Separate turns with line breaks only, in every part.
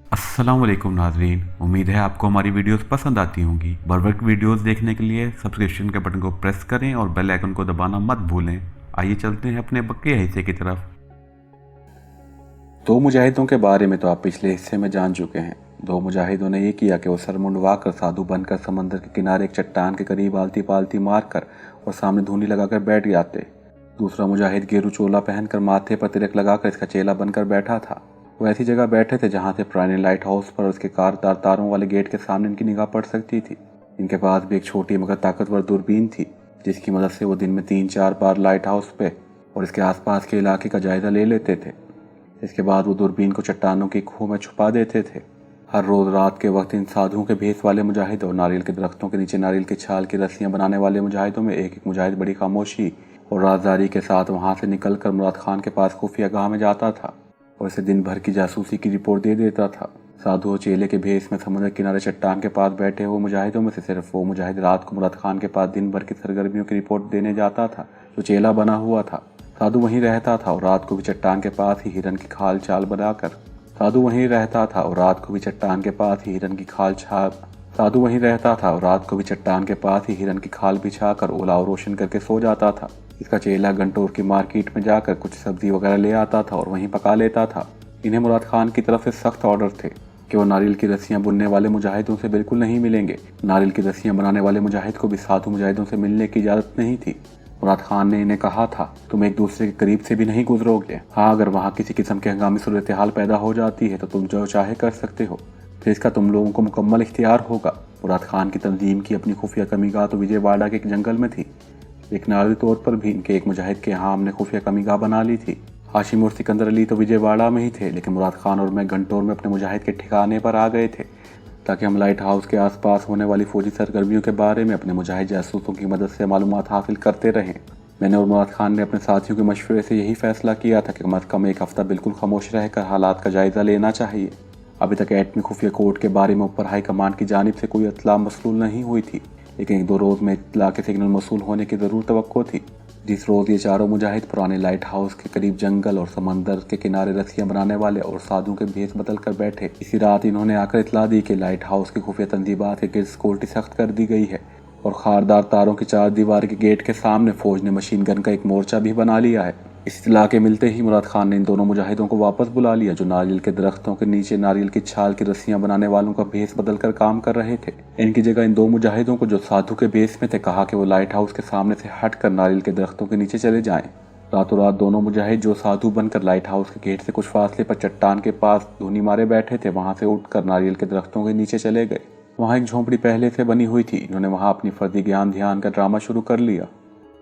अस्सलाम वालेकुम नाजरीन, उम्मीद है आपको हमारी वीडियोस पसंद आती होंगी। बर वक्त वीडियोस देखने के लिए सब्सक्रिप्शन के बटन को प्रेस करें और बेल आइकन को दबाना मत भूलें। आइए चलते हैं अपने बकिया हिस्से की तरफ।
दो मुजाहिदों के बारे में तो आप पिछले हिस्से में जान चुके हैं। दो मुजाहिदों ने ये किया कि वो सर मुंडवा कर साधु बनकर समंदर के किनारे एक चट्टान के करीब आलती पालती मार कर और सामने धूनी लगाकर बैठ जाते। दूसरा मुजाहिद गेरू चोला पहनकर माथे पर तिलक लगाकर इसका चेला बनकर बैठा था। वो ऐसी जगह बैठे थे जहाँ से पुराने लाइट हाउस पर उसके कारदार तारों वाले गेट के सामने इनकी निगाह पड़ सकती थी। इनके पास भी एक छोटी मगर ताकतवर दूरबीन थी, जिसकी मदद से वो दिन में 3-4 बार लाइट हाउस पे और इसके आसपास के इलाके का जायजा ले लेते थे। इसके बाद वो दूरबीन को चट्टानों की खो में छुपा देते थे। हर रोज रात के वक्त इन साधुओं के भेस वाले मुजाहिद और नारियल के दरख्तों के नीचे नारियल की छाल की रस्सियां बनाने वाले मुजाहिदों में एक एक मुजाहिद बड़ी खामोशी और राजदारी के साथ वहां से निकलकर मुराद खान के पास खुफिया गाह में जाता था और इसे दिन भर की जासूसी की रिपोर्ट दे देता था। साधु और चेले के भेस में समुद्र किनारे चट्टान के पास बैठे हुए मुजाहिदों में से सिर्फ वो मुजाहिद रात को मुराद खान के पास दिन भर की सरगर्मियों की रिपोर्ट देने जाता था जो चेला बना हुआ था। साधु वहीं रहता था और रात को भी चट्टान के पास ही हिरन की खाल चाल बनाकर साधु वहीं रहता था और रात को भी चट्टान के पास ही हिरन की खाल छा साधु वहीं रहता था और रात को भी चट्टान के पास ही हिरन की खाल बिछाकर ओलाव रोशन करके सो जाता था। इसका चेला घंटोर की मार्केट में जाकर कुछ सब्जी वगैरह ले आता था और वहीं पका लेता था। इन्हें मुराद खान की तरफ से सख्त ऑर्डर थे कि वो नारियल की रस्सियां बुनने वाले मुजाहिदों से बिल्कुल नहीं मिलेंगे। नारियल की रस्सियां बनाने वाले मुजाहिद को भी साधु मुजाहिदों से मिलने की इजाजत नहीं थी। मुराद खान ने इन्हें कहा था, तुम एक दूसरे के करीब से भी नहीं गुजरोगे। हाँ, अगर वहाँ किसी किस्म की हंगामी सूरत हाल पैदा हो जाती है तो तुम जो चाहे कर सकते हो, फिर इसका तुम लोगों को मुकम्मल इख्तियार होगा। मुराद खान की तंजीम की अपनी खुफिया कमीगाह तो विजयवाड़ा के एक जंगल में थी, लेकिन आर्जी तौर पर भी इनके एक मुजाहिद के यहाँ हमने खुफिया कमीगाह बना ली थी। हाशिम और सिकंदर अली तो विजयवाड़ा में ही थे, लेकिन मुराद खान और मैं घंटोर में अपने मुजाहिद के ठिकाने पर आ गए थे ताकि हम लाइट हाउस के आसपास होने वाली फौजी सरगर्मियों के बारे में अपने मुजाहिद जासूसों की मदद से मालूमात हासिल करते रहें। मैंने और मुराद खान ने अपने साथियों के मशवरे से यही फैसला किया था कि कम अज़ कम एक हफ्ता बिल्कुल खामोश रहकर हालात का जायज़ा लेना चाहिए। अभी तक एटमी खुफिया कोड के बारे में ऊपर हाई कमान की जानिब से कोई इत्तला मौसूल नहीं हुई थी, लेकिन 1-2 रोज़ में इत्तला के सिग्नल मौसूल होने की ज़रूर तवक्को थी। जिस रोज़ ये चारों मुजाहिद पुराने लाइट हाउस के करीब जंगल और समंदर के किनारे रस्सियां बनाने वाले और साधुओं के भेस बदल कर बैठे, इसी रात इन्होंने आकर इतला दी कि लाइट हाउस की खुफिया तंजीबात के गिर्द सिक्योरिटी सख्त कर दी गई है और खारदार तारों की 4 दीवार के गेट के सामने फौज ने मशीन गन का एक मोर्चा भी बना लिया है। इस इत्तला के मिलते ही मुराद खान ने इन दोनों मुजाहिदों को वापस बुला लिया जो नारियल के दरख्तों के नीचे नारियल की छाल की रस्सियां बनाने वालों का भेस बदल कर काम कर रहे थे। इनकी जगह इन 2 मुजाहिदों को जो साधु के भेस में थे कहा कि वो लाइट हाउस के सामने से हट कर नारियल के दरख्तों के नीचे चले जाएं। रातों रात दोनों मुजाहिद जो साधु बनकर लाइट हाउस के गेट से कुछ फासले पर चट्टान के पास धूनी मारे बैठे थे, वहां से उठकर नारियल के दरख्तों के नीचे चले गए। वहाँ एक झोंपड़ी पहले से बनी हुई थी। इन्होंने वहाँ अपनी फर्जी ज्ञान ध्यान का ड्रामा शुरू कर लिया।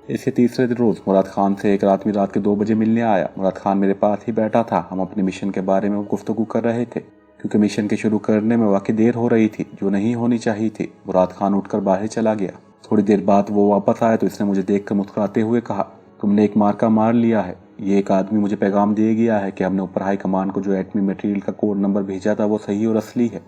इसके तीसरे रोज़ मुराद खान से एक आदमी रात के 2 बजे मिलने आया। मुराद खान मेरे पास ही बैठा था। हम अपने मिशन के बारे में गुफ्तगू कर रहे थे क्योंकि मिशन के शुरू करने में वाकई देर हो रही थी जो नहीं होनी चाहिए थी। मुराद खान उठकर बाहर चला गया। थोड़ी देर बाद वो वापस आया तो इसने मुझे देखकर मुस्कुराते हुए कहा, तुमने एक मार्का मार लिया है। ये एक आदमी मुझे पैगाम दे गया है कि हमने ऊपर हाई कमान को जो एटमी मटेरियल का कोड नंबर भेजा था वो सही और असली है।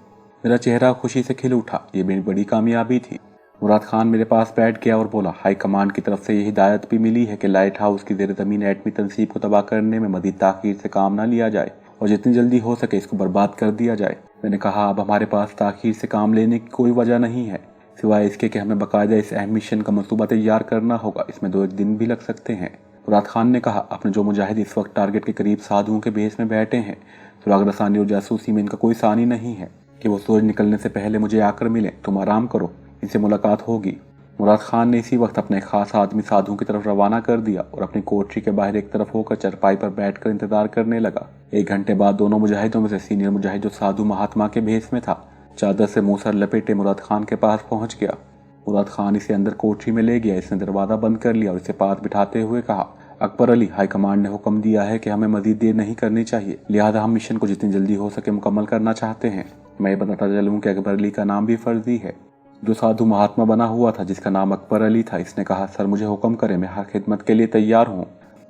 मेरा चेहरा खुशी से खिल उठा। ये मेरी बड़ी कामयाबी थी। मुराद खान मेरे पास बैठ गया और बोला, हाई कमान की तरफ से यह हिदायत भी मिली है कि लाइट हाउस की ज़ेर ज़मीन एटमी तनसीब को तबाह करने में मज़ीद ताख़ीर से काम ना लिया जाए और जितनी जल्दी हो सके इसको बर्बाद कर दिया जाए। मैंने कहा, अब हमारे पास ताख़ीर से काम लेने की कोई वजह नहीं है सिवाय इसके कि हमें बाकायदा इस अहम मिशन का मनसूबा तैयार करना होगा। इसमें 2-1 दिन भी लग सकते हैं। मुराद खान ने कहा, अपने जो मुजाहिद इस वक्त टारगेट के करीब साधुओं के भेस में बैठे हैं, सुराग रसानी और जासूसी में इनका कोई सानी नहीं है कि वो सूरज निकलने से पहले मुझे आकर मिले। तुम आराम करो, इनसे मुलाकात होगी। मुराद खान ने इसी वक्त अपने खास आदमी साधुओं की तरफ रवाना कर दिया और अपनी कोठरी के बाहर एक तरफ होकर चरपाई पर बैठकर इंतजार करने लगा। 1 घंटे बाद दोनों मुजाहिदों में से सीनियर मुजाहिद जो साधु महात्मा के भेस में था, चादर से मुंह सर लपेटे मुराद खान के पास पहुंच गया। मुराद खान इसे अंदर कोठरी में ले गया। इसने दरवाज़ा बंद कर लिया और इसे पास बिठाते हुए कहा, अकबर अली, हाई कमांड ने हुक्म दिया है कि हमें मजीद देर नहीं करनी चाहिए, लिहाजा हम मिशन को जितनी जल्दी हो सके मुकम्मल करना चाहते हैं। मैं ये बताता चलूँ कि अकबर अली का नाम भी फर्जी है। जो साधु महात्मा बना हुआ था जिसका नाम अकबर अली था, इसने कहा, सर मुझे हुक्म करें, मैं हर खिदमत के लिए तैयार हूँ।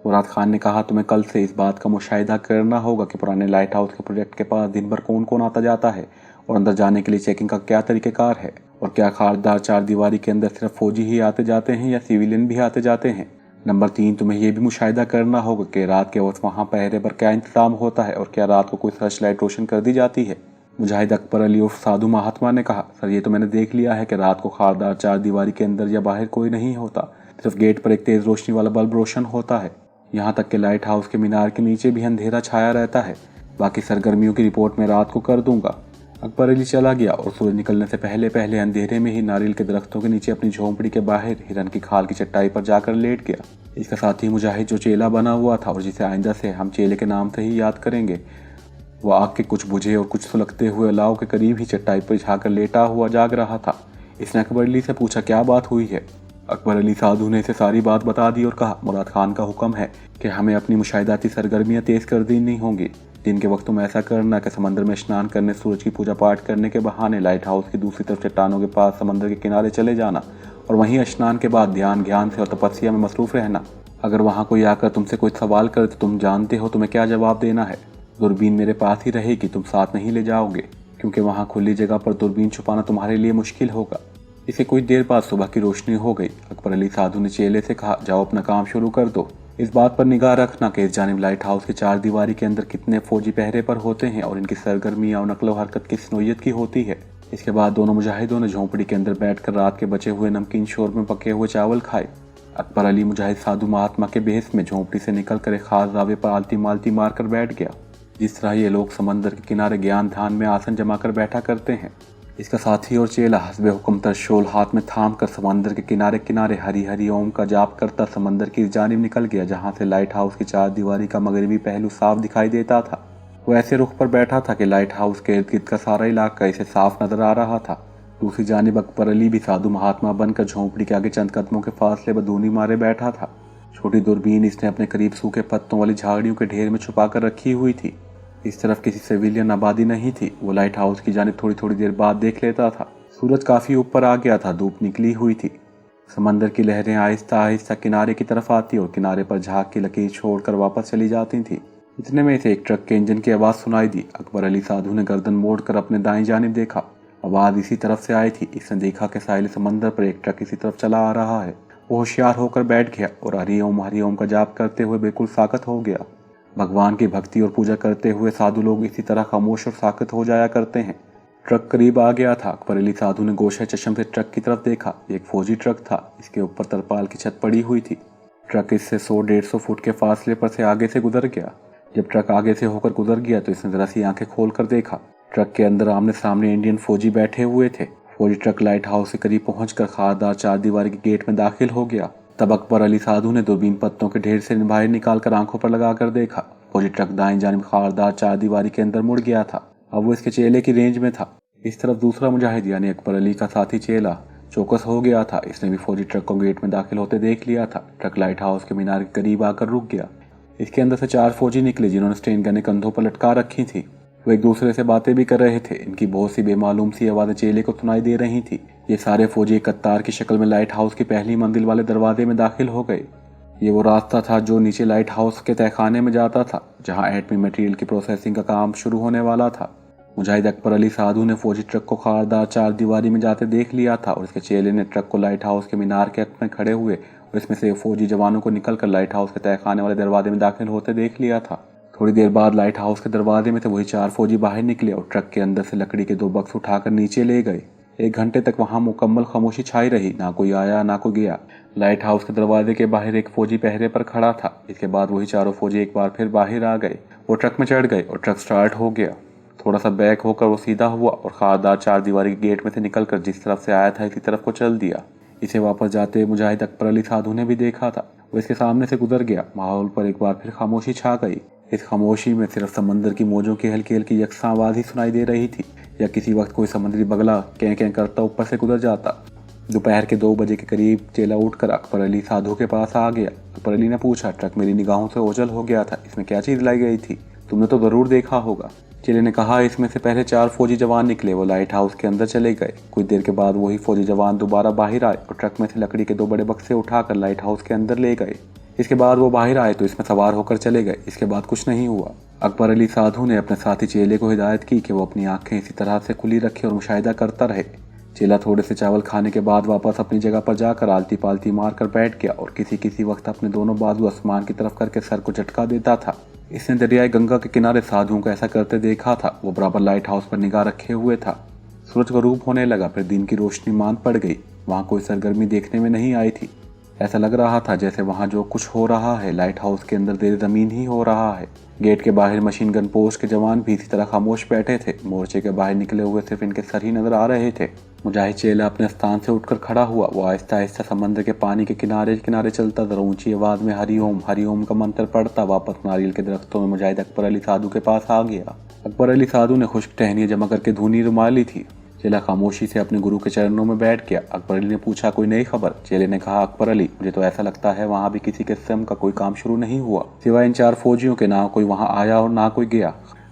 मुराद खान ने कहा, तुम्हें कल से इस बात का मुशाहिदा करना होगा कि पुराने लाइट हाउस के प्रोजेक्ट के पास दिन भर कौन कौन आता जाता है और अंदर जाने के लिए चेकिंग का क्या तरीक़ेकार है और क्या खारदार 4 दीवारी के अंदर सिर्फ फौजी ही आते जाते हैं या सिविलियन भी आते जाते हैं। नंबर 3, तुम्हें यह भी मुशाहिदा करना होगा कि रात के वक्त वहाँ पहरे पर क्या इंतजाम होता है और क्या रात को कोई सर्च लाइट रोशन कर दी जाती है। मुजाहिद अकबर अली उर्फ साधु महात्मा ने कहा, सर ये तो मैंने देख लिया है कि रात को खारदार चार दीवारी के अंदर या बाहर कोई नहीं होता, सिर्फ गेट पर एक तेज रोशनी वाला बल्ब रोशन होता है। यहाँ तक कि लाइट हाउस के मीनार के नीचे भी अंधेरा छाया रहता है। बाकी सरगर्मियों की रिपोर्ट मैं रात को कर दूंगा। अकबर अली चला गया और सूरज निकलने से पहले पहले अंधेरे में ही नारियल के दरख्तों के नीचे अपनी झोंपड़ी के बाहर हिरन की खाल की चट्टाई पर जाकर लेट गया। इसका साथी मुजाहिद जो चेला बना हुआ था और जिसे आइंदा से हम चेले के नाम से ही याद करेंगे, वो आग के कुछ बुझे और कुछ सुलगते हुए अलाव के करीब ही चट्टाई पर झाकर लेटा हुआ जाग रहा था। इसने अकबर अली से पूछा, क्या बात हुई है? अकबर अली साधु ने इसे सारी बात बता दी और कहा, मुराद खान का हुक्म है कि हमें अपनी मुशाहिदाती सरगर्मियाँ तेज कर देनी होंगी। दिन के वक्त में ऐसा करना कि समंदर में स्नान करने, सूरज की पूजा पाठ करने के बहाने लाइट हाउस की दूसरी तरफ चट्टानों के पास समंदर के किनारे चले जाना और वहीं स्नान के बाद ध्यान ज्ञान से और तपस्या में मसरूफ रहना। अगर वहाँ कोई आकर तुमसे कोई सवाल करे तो तुम जानते हो तुम्हें क्या जवाब देना है। दूरबीन मेरे पास ही रहेगी, तुम साथ नहीं ले जाओगे, क्योंकि वहाँ खुली जगह पर दूरबीन छुपाना तुम्हारे लिए मुश्किल होगा। इसे कुछ देर बाद सुबह की रोशनी हो गई। अकबर अली साधु ने चेले से कहा, जाओ अपना काम शुरू कर दो। इस बात पर निगाह रखना कि इस जानिब लाइट हाउस के चार दीवारी के अंदर कितने फौजी पहरे पर होते हैं और इनकी सरगर्मियाँ और नकलो हरकत किस नोयत की होती है। इसके बाद दोनों मुजाहिदों ने झोंपड़ी के अंदर बैठकर रात के बचे हुए नमकीन शोर में पके हुए चावल खाए। अकबर अली मुजाहिद साधु महात्मा के बेहस में झोंपड़ी से निकलकर एक खास दावे पर आलती मालती मारकर बैठ गया, जिस तरह ये लोग समंदर के किनारे ज्ञान ध्यान में आसन जमा कर बैठा करते हैं। इसका साथी और चेला हस्बे हुक्म तरशोल हाथ में थाम कर समंदर के किनारे किनारे हरी हरी ओम का जाप करता समंदर की जानिब निकल गया, जहाँ से लाइट हाउस की चार दीवारी का मगरबी पहलू साफ दिखाई देता था। वो ऐसे रुख पर बैठा था कि लाइट हाउस के इर्द गिर्द का सारा इलाका इसे साफ नजर आ रहा था। दूसरी जानिब अकबर अली भी साधु महात्मा बनकर झोंपड़ी के आगे चंद कदमों के फासले पर धूनी मारे बैठा था। छोटी दूरबीन इसने अपने करीब सूखे पत्तों वाली झाड़ियों के ढेर में छुपा कर रखी हुई थी। इस तरफ किसी सिविलियन आबादी नहीं थी। वो लाइट हाउस की जानिब थोड़ी थोड़ी देर बाद देख लेता था। सूरज काफी ऊपर आ गया था, धूप निकली हुई थी। समंदर की लहरें आहिस्ता आहिस्ता किनारे की तरफ आती और किनारे पर झाग की लकीर छोड़कर वापस चली जाती थी। इतने में से एक ट्रक के इंजन की आवाज़ सुनाई दी। अकबर अली साधु ने गर्दन मोड़कर अपने दाएं जानिब देखा। आवाज़ इसी तरफ से आई थी। इसने देखा कि साहिल समंदर पर एक ट्रक इसी तरफ चला आ रहा है। वो होशियार होकर बैठ गया और हरि ओम का जाप करते हुए बिल्कुल साकत हो गया। भगवान की भक्ति और पूजा करते हुए साधु लोग इसी तरह खामोश और साकत हो जाया करते हैं। ट्रक करीब आ गया था। अकबर अली साधु ने गोशे चश्म से ट्रक की तरफ देखा। एक फौजी ट्रक था। इसके ऊपर तरपाल की छत पड़ी हुई थी। ट्रक इससे 100-150 फुट के फासले पर से आगे से गुजर गया। जब ट्रक आगे से होकर गुजर गया तो इसने जरा सी आंखें खोल कर देखा। ट्रक के अंदर आमने सामने इंडियन फौजी बैठे हुए थे। फौजी ट्रक लाइट हाउस के करीब पहुंचकर खारदार चार दीवारी के गेट में दाखिल हो गया। तब अकबर अली साधु ने दूरबीन पत्तों के ढेर से बाहर निकालकर आंखों पर लगाकर देखा। फौजी ट्रक दाएं जानिब खारदार चार दीवारी के अंदर मुड़ गया था। अब वो इसके चेले की रेंज में था। इस तरफ दूसरा मुजाहिद यानी अकबर अली का साथी चेला चौकस हो गया था। इसने भी फौजी ट्रक को गेट में दाखिल होते देख लिया था। ट्रक लाइट हाउस के मीनार के करीब आकर रुक गया। इसके अंदर से 4 फौजी निकले जिन्होंने स्टेन गनें कंधों पर लटका रखी थी। वो एक दूसरे से बातें भी कर रहे थे। इनकी बहुत सी बेमालूम सी आवाज़ें चेले को सुनाई दे रही थी। ये सारे फौजी एक कतार की शक्ल में लाइट हाउस की पहली मंजिल वाले दरवाजे में दाखिल हो गए। ये वो रास्ता था जो नीचे लाइट हाउस के तहखाने में जाता था, जहां एटमी मटेरियल की प्रोसेसिंग का काम शुरू होने वाला था। मुजाहिद अकबर अली साधु ने फौजी ट्रक को खारदार चार दीवारी में जाते देख लिया था और इसके चेले ने ट्रक को लाइट हाउस के मीनार के हक में खड़े हुए और इसमें से फौजी जवानों को निकलकर लाइट हाउस के तहखाने वाले दरवाजे में दाखिल होते देख लिया था। थोड़ी देर बाद लाइट हाउस के दरवाजे में से वही 4 फौजी बाहर निकले और ट्रक के अंदर से लकड़ी के 2 बक्स उठाकर नीचे ले गए। 1 घंटे तक वहां मुकम्मल खामोशी छाई रही। ना कोई आया ना कोई गया। लाइट हाउस के दरवाजे के बाहर एक फौजी पहरे पर खड़ा था। इसके बाद वही 4 फौजी एक बार फिर बाहर आ गए। वो ट्रक में चढ़ गए और ट्रक स्टार्ट हो गया। थोड़ा सा बैक होकर वो सीधा हुआ और खारदार चार दीवारी के गेट में से निकलकर जिस तरफ से आया था इसी तरफ को चल दिया। इसे वापस जाते मुजाहिद अकबर अली साधु ने भी देखा था। वो इसके सामने से गुजर गया। माहौल पर एक बार फिर खामोशी छा गई। इस खामोशी में सिर्फ समंदर की मौजों की हल्की हल्की यकसा आवाज़ ही सुनाई दे रही थी, या किसी वक्त कोई समुद्री बगला कैं करता ऊपर से गुजर जाता। दोपहर के 2 बजे के करीब चेला उठकर अकबर अली साधु के पास आ गया। अकबर अली ने पूछा, ट्रक मेरी निगाहों से ओझल हो गया था, इसमें क्या चीज़ लाई गई थी? तुमने तो ज़रूर देखा होगा। चेले ने कहा, इसमें से पहले 4 फौजी जवान निकले। वो लाइट हाउस के अंदर चले गए। कुछ देर के बाद वही फौजी जवान दोबारा बाहर आए और ट्रक में से लकड़ी के 2 बड़े बक्से उठाकर लाइट हाउस के अंदर ले गए। इसके बाद वो बाहर आए तो इसमें सवार होकर चले गए। इसके बाद कुछ नहीं हुआ। अकबर अली साधु ने अपने साथी चेले को हिदायत की कि वो अपनी आंखें इसी तरह से खुली रखे और मुशाहिदा करता रहे। चेला थोड़े से चावल खाने के बाद वापस अपनी जगह पर जाकर आलती पालती मार कर बैठ गया और किसी किसी वक्त अपने दोनों बाजू आसमान की तरफ करके सर को झटका देता था। इसने दरियाई गंगा के किनारे साधुओं को ऐसा करते देखा था। वो बराबर लाइट हाउस पर निगाह रखे हुए था। सूरज गरूब होने लगा, फिर दिन की रोशनी मांद पड़ गई। वहाँ कोई सरगर्मी देखने में नहीं आई थी। ऐसा लग रहा था जैसे वहाँ जो कुछ हो रहा है लाइट हाउस के अंदर देर ज़मीन ही हो रहा है। गेट के बाहर मशीन गन पोस्ट के जवान भी इसी तरह खामोश बैठे थे। मोर्चे के बाहर निकले हुए सिर्फ इनके सर ही नजर आ रहे थे। मुजाहिद चेला अपने स्थान से उठकर खड़ा हुआ। वो आहिस्ता आहिस्ता समंदर के पानी के किनारे किनारे चलता, जरा ऊंची आवाज में हरिओम का मंत्र पढ़ता वापस नारियल के दरख्तों में मुजाहिद अकबर अली साधु के पास आ गया। अकबर अली साधु ने खुश्क टहनियाँ जमा करके धूनी रुमाली थी। चेला खामोशी से अपने गुरु के चरणों में बैठ गया। अकबर अली ने पूछा, कोई नई खबर? चेले ने कहा, अकबर अली, मुझे तो ऐसा लगता है वहाँ भी किसी किस्म का कोई काम शुरू नहीं हुआ। सिवाय इन 4 फौजियों के ना कोई वहाँ आया और ना कोई गया।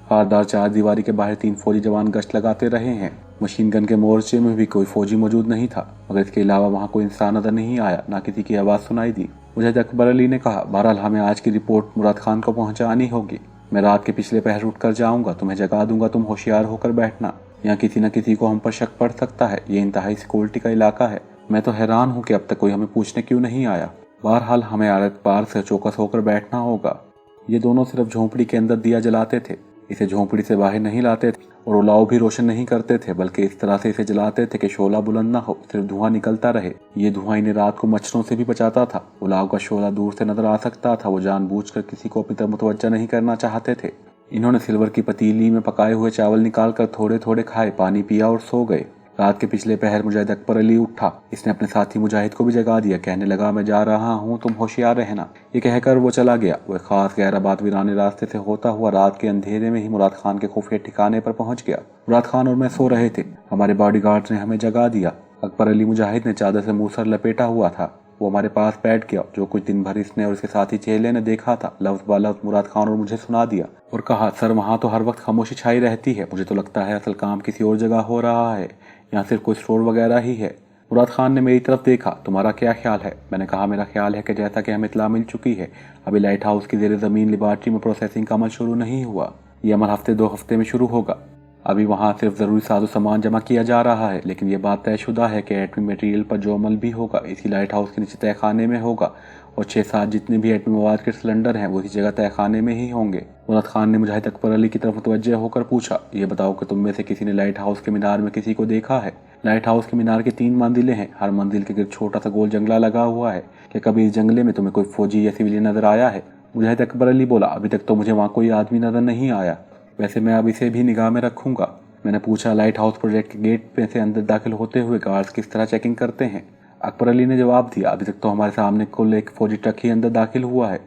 खारदार 4 दीवारी के बाहर 3 फौजी जवान गश्त लगाते रहे हैं। मशीन गन के मोर्चे में भी कोई फौजी मौजूद नहीं था, मगर इसके अलावा वहाँ कोई इंसान नजर नहीं आया, ना किसी की आवाज़ सुनाई दी। मुझे अकबर अली ने कहा, बहरहाल हमें आज की रिपोर्ट मुराद खान को पहुँचानी होगी। मैं रात के पिछले पहर उठ कर जाऊँगा, तुम्हें जगा दूंगा, तुम होशियार होकर बैठना। यहाँ किसी न किसी को हम पर शक पड़ सकता है। ये इंतहाई सिक्योरिटी का इलाका है। मैं तो हैरान हूँ कि अब तक कोई हमें पूछने क्यों नहीं आया। बहरहाल हमें आरत पार से चौकस होकर बैठना होगा। ये दोनों सिर्फ झोंपड़ी के अंदर दिया जलाते थे, इसे झोंपड़ी से बाहर नहीं लाते थे और उलाव भी रोशन नहीं करते थे, बल्कि इस तरह से इसे जलाते थे कि शोला बुलंद ना हो, सिर्फ धुआं निकलता रहे। ये धुआं इन्हें रात को मच्छरों से भी बचाता था। उलाव का शोला दूर से नजर आ सकता था। वो जानबूझकर किसी को अपनी तरफ मुतवज्जा नहीं करना चाहते थे। इन्होंने सिल्वर की पतीली में पकाए हुए चावल निकालकर थोड़े थोड़े खाए, पानी पिया और सो गए। रात के पिछले पहर मुजाहिद अकबर अली उठा। इसने अपने साथी मुजाहिद को भी जगा दिया। कहने लगा, मैं जा रहा हूँ, तुम होशियार रहना। ये कहकर वो चला गया। वह खास गैराबाद वीराने रास्ते से होता हुआ रात के अंधेरे में ही मुराद खान के खुफिया ठिकाने पर पहुंच गया। मुराद खान और मैं सो रहे थे। हमारे बॉडीगार्ड ने हमें जगा दिया। अकबर अली मुजाहिद ने चादर से मुंह सर लपेटा हुआ था। वो हमारे पास बैठ गया। जो कुछ दिन भर इसने और इसके साथी चेले ने देखा था लफ्ज ब लफ्ज मुराद खान और मुझे सुना दिया और कहा, सर वहाँ तो हर वक्त खामोशी छाई रहती है। मुझे तो लगता है असल काम किसी और जगह हो रहा है। यहाँ सिर्फ कोई स्टोर वगैरह ही है। मुराद खान ने मेरी तरफ देखा। तुम्हारा क्या ख्याल है? मैंने कहा, मेरा ख्याल है कि जैसा कि हमें इत्तला मिल चुकी है, अभी लाइट हाउस की ज़ेर ज़मीन लेबॉर्ट्री में प्रोसेसिंग का अमल शुरू नहीं हुआ। ये अमल हफ्ते 2 हफ्ते में शुरू होगा। अभी वहाँ सिर्फ ज़रूरी साजो सामान जमा किया जा रहा है, लेकिन ये बात तयशुदा है कि एटमी मटेरियल पर जो अमल भी होगा इसी लाइट हाउस के नीचे तहखाने में होगा और 6-7 जितने भी एटमी मवाद के सिलेंडर हैं वो इसी जगह तहखाने में ही होंगे। मुराद खान ने मुजाहिद अकबर अली की तरफ मुतवज्जह होकर पूछा, ये बताओ कि तुम में से किसी ने लाइट हाउस के मीनार में किसी को देखा है? लाइट हाउस के मीनार के 3 मंजिलें हैं। हर मंजिल के गिर्द छोटा सा गोल जंगला लगा हुआ है। क्या कभी इस जंगले में तुम्हें कोई फौजी या सिविलियन नजर आया है? मुजाहिद अकबर अली बोला, अभी तक तो मुझे वहाँ कोई आदमी नजर नहीं आया। वैसे मैं अब इसे भी निगाह में रखूंगा। मैंने पूछा, लाइट हाउस प्रोजेक्ट के गेट पे से अंदर दाखिल होते हुए गार्ड्स किस तरह चेकिंग करते हैं? अकबर अली ने जवाब दिया, अभी तक तो हमारे सामने कुल एक फौजी ट्रक ही अंदर दाखिल हुआ है।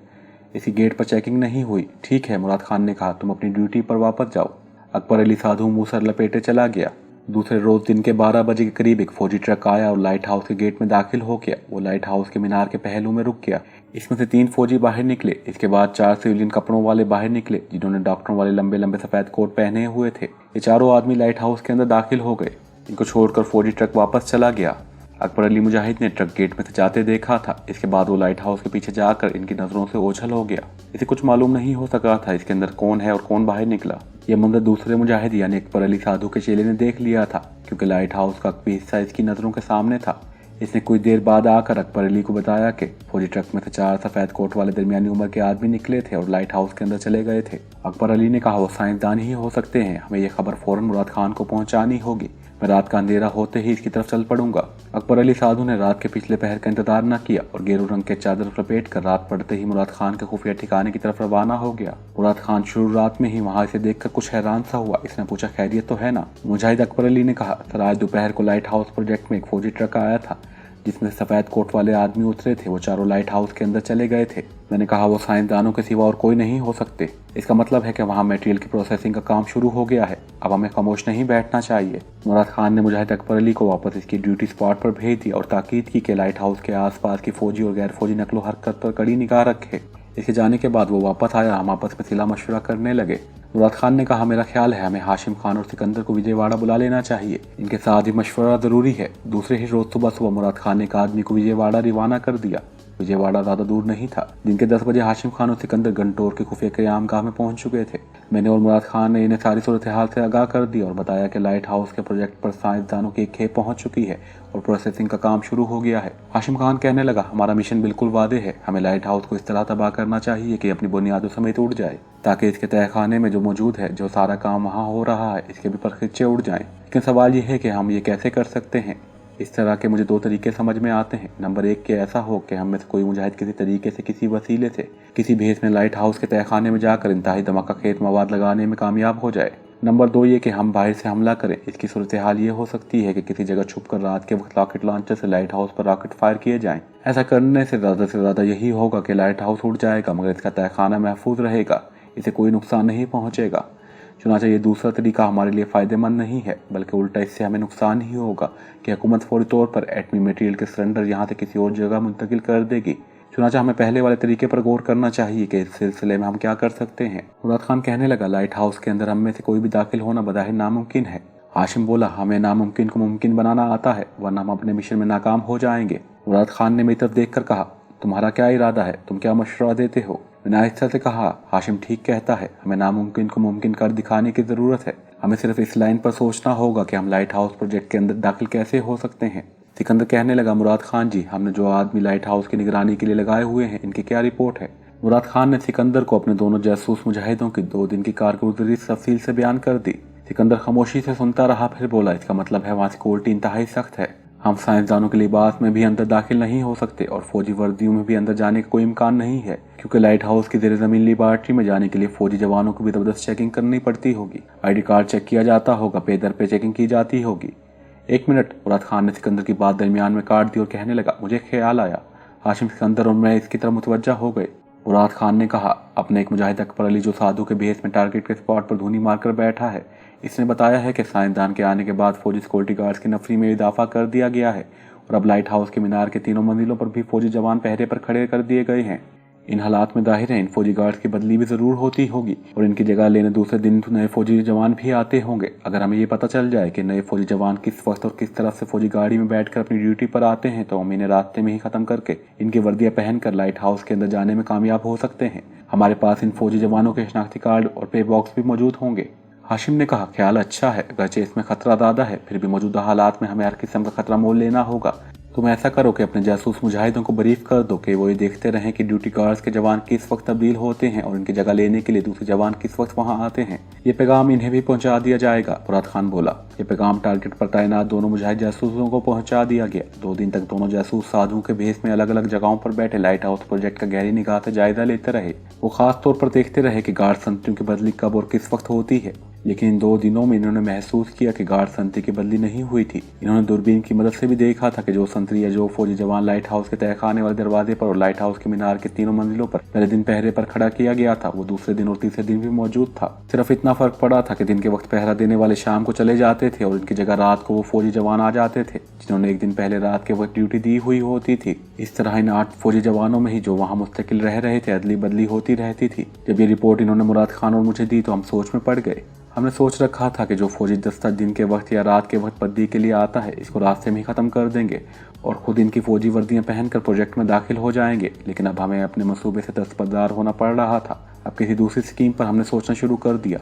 इसी गेट पर चेकिंग नहीं हुई। ठीक है, मुराद खान ने कहा, तुम अपनी ड्यूटी पर वापस जाओ। अकबर अली साधु मुंह सर लपेटे चला गया। दूसरे रोज दिन के 12 बजे के करीब एक फौजी ट्रक आया और लाइट हाउस के गेट में दाखिल हो गया। वो लाइट हाउस के मीनार के पहलू में रुक गया। इसमें से 3 फौजी बाहर निकले। इसके बाद 4 सिविलियन कपड़ों वाले बाहर निकले, जिन्होंने डॉक्टरों वाले लंबे लंबे सफेद कोट पहने हुए थे। ये चारों आदमी लाइट हाउस के अंदर दाखिल हो गए। इनको छोड़कर फौजी ट्रक वापस चला गया। अकबर अली मुजाहिद ने ट्रक गेट में से जाते देखा था। इसके बाद वो लाइट हाउस के पीछे जाकर इनकी नजरों से ओझल हो गया। इसे कुछ मालूम नहीं हो सका था इसके अंदर कौन है और कौन बाहर निकला। यह मंजर दूसरे मुजाहिद यानी अकबर अली साधु के चेले ने देख लिया था, क्योंकि लाइट हाउस का भी हिस्सा इसकी नजरों के सामने था। इसने कुछ देर बाद आकर अकबर अली को बताया कि फौजी ट्रक में से 4 सफेद कोट वाले दरमियानी उम्र के आदमी निकले थे और लाइट हाउस के अंदर चले गए थे। अकबर अली ने कहा, वो साइंसदान ही हो सकते हैं। हमें यह खबर फौरन मुराद खान को पहुंचानी होगी। मैं रात का अंधेरा होते ही इसकी तरफ चल पड़ूंगा। अकबर अली साधु ने रात के पिछले पहर का इंतजार न किया और गेरू रंग के चादर लपेट कर रात पड़ते ही मुराद खान के खुफिया ठिकाने की तरफ रवाना हो गया। मुराद खान शुरू रात में ही वहां इसे देखकर कुछ हैरान सा हुआ। इसने पूछा, खैरियत तो है ना? मुजाहिद अकबर अली ने कहा, सर आज दोपहर को लाइट हाउस प्रोजेक्ट में एक फौजी ट्रक आया था जिसमें सफेद कोट वाले आदमी उतरे थे। वो चारों लाइट हाउस के अंदर चले गए थे। मैंने कहा, वो साइंसदानों के सिवा और कोई नहीं हो सकते। इसका मतलब है कि वहाँ मटेरियल की प्रोसेसिंग का काम शुरू हो गया है। अब हमें खामोश नहीं बैठना चाहिए। मुराद खान ने मुजाहिद अकबर अली को वापस इसकी ड्यूटी स्पॉट पर भेज दिया और ताकीद की कि लाइट हाउस के आसपास की फौजी और गैर फौजी नकलो हरकत पर कड़ी निगाह रखे। इसके जाने के बाद वो वापस आया। हम आपस में सिला मशवरा करने लगे। मुराद खान ने कहा, मेरा ख्याल है हमें हाशिम खान और सिकंदर को विजयवाड़ा बुला लेना चाहिए। इनके साथ ही मशवरा ज़रूरी है। दूसरे ही रोज़ सुबह मुराद खान ने एक आदमी को विजयवाड़ा रवाना कर दिया। विजयवाड़ा ज़्यादा दूर नहीं था। दिन के 10 बजे हाशिम खान और सिकंदर गंटोर के खुफिया क़यामगाह में पहुंच चुके थे। मैंने और मुराद खान ने इन्हें सारी सूरत हाल से आगाह कर दी और बताया कि लाइट हाउस के प्रोजेक्ट पर साइंसदानों की एक खेप पहुंच चुकी है और प्रोसेसिंग का काम शुरू हो गया है। हाशिम खान कहने लगा, हमारा मिशन बिल्कुल वादे है। हमें लाइट हाउस को इस तरह तबाह करना चाहिए कि अपनी बुनियादों समेत उड़ जाए, ताकि इसके तहखाने में जो मौजूद है, जो सारा काम वहाँ हो रहा है, इसके भी परखिच्चे उड़ जाएं। लेकिन सवाल यह है कि हम ये कैसे कर सकते हैं। इस तरह के मुझे 2 तरीके समझ में आते हैं। नंबर 1 कि ऐसा हो कि हम में से कोई मुजाहिद किसी तरीके से, किसी वसीले से, किसी भेस में लाइट हाउस के तहखाने में जाकर इंतहाई धमाकाखेज मवाद लगाने में कामयाब हो जाए। नंबर 2 ये कि हम बाहर से हमला करें। इसकी सूरत हाल ये हो सकती है कि किसी जगह छुपकर रात के वक्त रॉकेट लॉन्चर से लाइट हाउस पर रॉकेट फायर किए जाएं। ऐसा करने से ज़्यादा यही होगा कि लाइट हाउस उड़ जाएगा, मगर इसका तहखाना महफूज रहेगा, इसे कोई नुकसान नहीं पहुँचेगा। चुनांचे ये दूसरा तरीका हमारे लिए फ़ायदेमंद नहीं है, बल्कि उल्टा इससे हमें नुकसान ही होगा कि हुकूमत फौरी तौर पर एटमी मटेरियल के सिलेंडर यहाँ से किसी और जगह मुंतकिल कर देगी। चुनांचे हमें पहले वाले तरीके पर गौर करना चाहिए कि इस सिलसिले में हम क्या कर सकते हैं। मुराद खान कहने लगा, लाइट हाउस के अंदर हम में से कोई भी दाखिल होना बज़ाहिर नामुमकिन है। हाशिम बोला, हमें नामुमकिन को मुमकिन बनाना आता है, वरना हम अपने मिशन में नाकाम हो जाएंगे। मुराद खान ने मेरी तरफ देखकर कहा, तुम्हारा क्या इरादा है? तुम क्या मशवरा देते हो? मैंने आहिस्ता से कहा, हाशिम ठीक कहता है, हमें नामुमकिन को मुमकिन कर दिखाने की ज़रूरत है। हमें सिर्फ इस लाइन पर सोचना होगा कि हम लाइट हाउस प्रोजेक्ट के अंदर दाखिल कैसे हो सकते हैं। सिकंदर कहने लगा, मुराद खान जी, हमने जो आदमी लाइट हाउस की निगरानी के लिए लगाए हुए हैं, इनकी क्या रिपोर्ट है? मुराद खान ने सिकंदर को अपने दोनों जासूस मुजाहिदों की 2 दिन की कारकर्दगी तफसील से बयान कर दी। सिकंदर खामोशी से सुनता रहा, फिर बोला, इसका मतलब है वहाँ सिक्योरिटी इंतहाई सख्त है। हम साइंसदानों के लिबास में भी अंदर दाखिल नहीं हो सकते और फौजी वर्दियों में भी अंदर जाने का कोई इम्कान नहीं है, क्योंकि लाइट हाउस की ज़ेर ज़मीन लेबॉरेटरी में जाने के लिए फौजी जवानों को भी ज़बरदस्त चेकिंग करनी पड़ती होगी। ID कार्ड चेक किया जाता होगा, पे दर पे चेकिंग की जाती होगी। 1 मिनट, मुराद खान ने सिकंदर की बात दरमियान में काट दी और कहने लगा, मुझे ख्याल आया। हाशिम, सिकंदर और मैं इसकी तरफ मुतवज्जा हो गए। मुराद खान ने कहा, अपने एक मुजाहिद अकबर अली जो साधु के भेस में टारगेट के स्पॉट पर धूनी मारकर बैठा है, इसने बताया है कि साइंसदान के आने के बाद फौजी सिक्योरिटी गार्ड्स की नफरी में इजाफा कर दिया गया है और अब लाइट हाउस के मीनार के 3 मंजिलों पर भी फौजी जवान पहरे पर खड़े कर दिए गए हैं। इन हालात में जाहिर है इन फौजी गार्ड्स की बदली भी ज़रूर होती होगी और इनकी जगह लेने दूसरे दिन नए फौजी जवान भी आते होंगे। अगर हमें ये पता चल जाए कि नए फौजी जवान किस वक्त और किस तरफ से फौजी गाड़ी में बैठकर अपनी ड्यूटी पर आते हैं, तो हम इन्हें रास्ते में ही ख़त्म करके इनकी वर्दियाँ पहनकर लाइट हाउस के अंदर जाने में कामयाब हो सकते हैं। हमारे पास इन फौजी जवानों के शनाख्ती कार्ड और पे बॉक्स भी मौजूद होंगे। हाशिम ने कहा, ख्याल अच्छा है, अगरचे इसमें खतरा ज़्यादा है, फिर भी मौजूदा हालात में हमें हर किस्म का खतरा मोल लेना होगा। तुम ऐसा करो कि अपने जासूस मुजाहिदों को ब्रीफ कर दो कि वो ये देखते रहें कि ड्यूटी गार्ड्स के जवान किस वक्त तब्दील होते हैं और इनकी जगह लेने के लिए दूसरे जवान किस वक्त वहां आते हैं। ये पैगाम इन्हें भी पहुंचा दिया जाएगा। मुराद खान बोला, ये पैगाम टारगेट पर तैनात दोनों मुजाहिद जासूसों को पहुंचा दिया गया। 2 दिन तक दोनों जासूस साधुओं के भेस में अलग अलग जगहों पर बैठे लाइट हाउस प्रोजेक्ट का गहरी निगाह से जायजा लेते रहे। वो खास तौर पर देखते रहे कि गार्ड संतरियों की बदली कब और किस वक्त होती है। लेकिन इन 2 दिनों में इन्होंने महसूस किया कि गार्ड संतरी की बदली नहीं हुई थी। इन्होंने दूरबीन की मदद से भी देखा था कि जो संतरी या जो फौजी जवान लाइट हाउस के तहखाने वाले दरवाजे पर और लाइट हाउस के मीनार के 3 मंजिलों पर पहले दिन पहरे पर खड़ा किया गया था, वो दूसरे दिन और तीसरे दिन भी मौजूद था। सिर्फ इतना फर्क पड़ा था कि दिन के वक्त पहरा देने वाले शाम को चले जाते थे और इनकी जगह रात को वो फौजी जवान आ जाते थे जिन्होंने एक दिन पहले रात के वक्त ड्यूटी दी हुई होती थी। इस तरह इन 8 फौजी जवानों में ही जो वहाँ मुस्तकिल रह रहे थे अदली बदली होती रहती थी। जब ये रिपोर्ट इन्होंने मुराद खान और मुझे दी तो हम सोच में पड़ गए। हमने सोच रखा था कि जो फौजी दस्ता दिन के वक्त या रात के वक्त बदली के लिए आता है, इसको रास्ते में ही ख़त्म कर देंगे और ख़ुद इनकी फ़ौजी वर्दियाँ पहनकर प्रोजेक्ट में दाखिल हो जाएंगे। लेकिन अब हमें अपने मंसूबे से दस्तबरदार होना पड़ रहा था। अब किसी दूसरी स्कीम पर हमने सोचना शुरू कर दिया।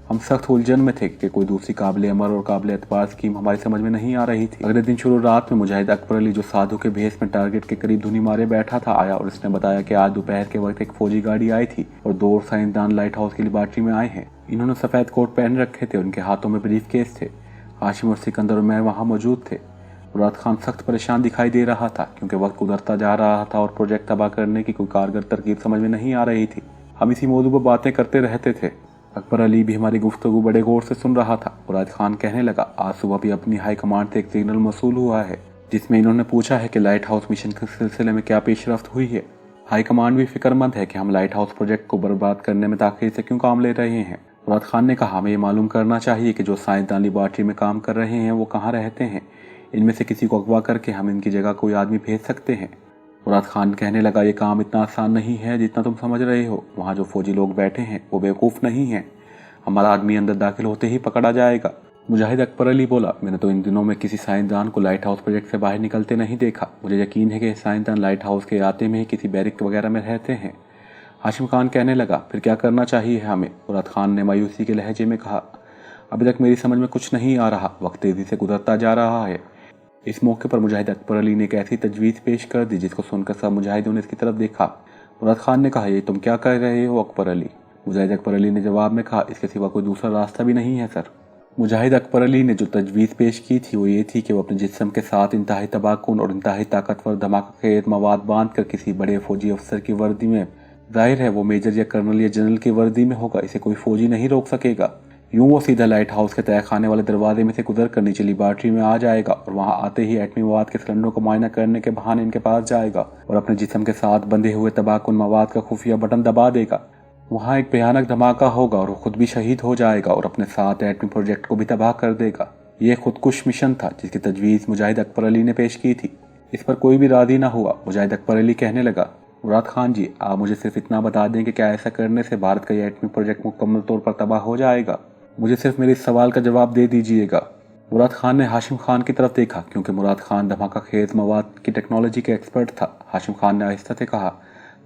हम सख्त उलझन में थे कि कोई दूसरी काबिल अमल और काबिल एतबार स्कीम हमारी समझ में नहीं आ रही थी। अगले दिन शुरू रात में मुजाहिद अकबर अली जो साधु के भेस में टारगेट के करीब धुनी मारे बैठा था आया और इसने बताया कि आज दोपहर के वक्त एक फौजी गाड़ी आई थी और 2 और साइंसदान लाइट हाउस की लेबॉरेटरी में आए हैं। इन्होंने सफ़ेद कोट पहन रखे थे, उनके हाथों में ब्रीफ केस थे। हाशिम और सिकंदर और मैं वहाँ मौजूद थे। मुराद खान सख्त परेशान दिखाई दे रहा था क्योंकि वक्त गुजरता जा रहा था और प्रोजेक्ट तबाह करने की कोई कारगर तरकीब समझ में नहीं आ रही थी। हम इसी मौजू पर बातें करते रहते थे। अकबर अली भी हमारी गुफ्तगू बड़े गौर से सुन रहा था। मुराद खान कहने लगा, आज सुबह भी अपनी हाई कमांड से एक सिग्नल मौसूल हुआ है जिसमें इन्होंने पूछा है कि लाइट हाउस मिशन के सिलसिले में क्या पेशरफ्त हुई है। हाई कमांड भी फिक्रमंद है कि हम लाइट हाउस प्रोजेक्ट को बर्बाद करने में ताख़ीर से क्यों काम ले रहे हैं। मुराद खान ने कहा, हमें ये मालूम करना चाहिए कि जो साइंसदान लेबॉरेटरी में काम कर रहे हैं वो कहाँ रहते हैं। इनमें से किसी को अगवा करके हम इनकी जगह कोई आदमी भेज सकते हैं। मुराद खान कहने लगा, ये काम इतना आसान नहीं है जितना तुम समझ रहे हो। वहाँ जो फौजी लोग बैठे हैं वो बेवकूफ़ नहीं हैं। हमारा आदमी अंदर दाखिल होते ही पकड़ा जाएगा। मुजाहिद अकबर अली बोला, मैंने तो इन दिनों में किसी साइंसदान को लाइट हाउस प्रोजेक्ट से बाहर निकलते नहीं देखा। मुझे यकीन है कि साइंसदान लाइट हाउस के आते में ही किसी बैरिक वगैरह में रहते हैं। हाशिम खान कहने लगा, फिर क्या करना चाहिए हमें? मुराद खान ने मायूसी के लहजे में कहा, अभी तक मेरी समझ में कुछ नहीं आ रहा, वक्त तेज़ी से गुजरता जा रहा है। इस मौके पर मुजाहिद अकबर अली ने एक ऐसी तजवीज़ पेश कर दी जिसको सुनकर सब मुजाहिदों ने इसकी तरफ देखा। मुराद खान ने कहा, ये तुम क्या कर रहे हो अकबर अली? मुजाहिद अकबर अली ने जवाब में कहा, इसके सिवा कोई दूसरा रास्ता भी नहीं है सर। मुजाहिद अकबर अली ने जो तजवीज़ पेश की थी वो ये थी कि वो अपने जिस्म के साथ इंतहाई तबाहकुन और इंतहाई ताकतवर धमाका खेज मवाद बांध कर किसी बड़े फौजी अफसर की वर्दी में, जाहिर है वो मेजर या कर्नल या जनरल की वर्दी में होगा, इसे कोई फौजी नहीं रोक सकेगा। यूं वो सीधा लाइट हाउस के तहखाने वाले दरवाजे में से गुजर कर नीचे लेबॉर्ट्री में आ जाएगा और वहां आते ही एटमी मवाद के सिलेंडरों को मुआयना करने के बहाने इनके पास जाएगा और अपने जिस्म के साथ बंधे हुए तबाहकुन मवाद का खुफिया बटन दबा देगा। वहाँ एक भयानक धमाका होगा और वो खुद भी शहीद हो जाएगा और अपने साथ एटमी प्रोजेक्ट को भी तबाह कर देगा। ये खुदकुश मिशन था जिसकी तजवीज़ मुजाहिद अकबर अली ने पेश की थी। इस पर कोई भी राजी ना हुआ। मुजाहिद अकबर अली कहने लगा, मुराद खान जी, आप मुझे सिर्फ इतना बता दें कि क्या ऐसा करने से भारत का यह एटमी प्रोजेक्ट मुकम्मल तौर पर तबाह हो जाएगा? मुझे सिर्फ मेरे इस सवाल का जवाब दे दीजिएगा। मुराद खान ने हाशिम खान की तरफ देखा क्योंकि मुराद खान धमाका खेज मवाद की टेक्नोलॉजी के एक्सपर्ट था। हाशिम खान ने आहिस्ता से कहा,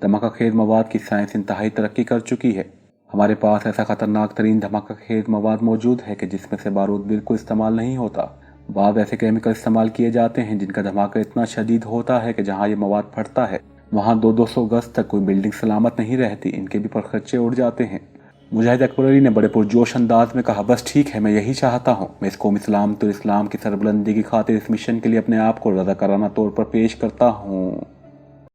धमाका खेज मवाद की साइंस इंतहाई तरक्की कर चुकी है। हमारे पास ऐसा खतरनाक तरीन धमाका खेज मवाद मौजूद है कि जिसमें से बारूद बिल्कुल इस्तेमाल नहीं होता। बाद ऐसे केमिकल इस्तेमाल किए जाते हैं जिनका धमाका इतना शदीद होता है कि जहाँ ये मवाद फटता है वहाँ 200 गज तक कोई बिल्डिंग सलामत नहीं रहती, इनके भी परखच्चे उड़ जाते हैं। मुजाहिद अकबर अली ने बड़े पुरजोश अंदाज में कहा, बस ठीक है, मैं यही चाहता हूँ। मैं इस कौम इस्लाम की सरबुलंदी की खातिर इस मिशन के लिए अपने आप को रज़ाकाराना तौर पर पेश करता हूँ।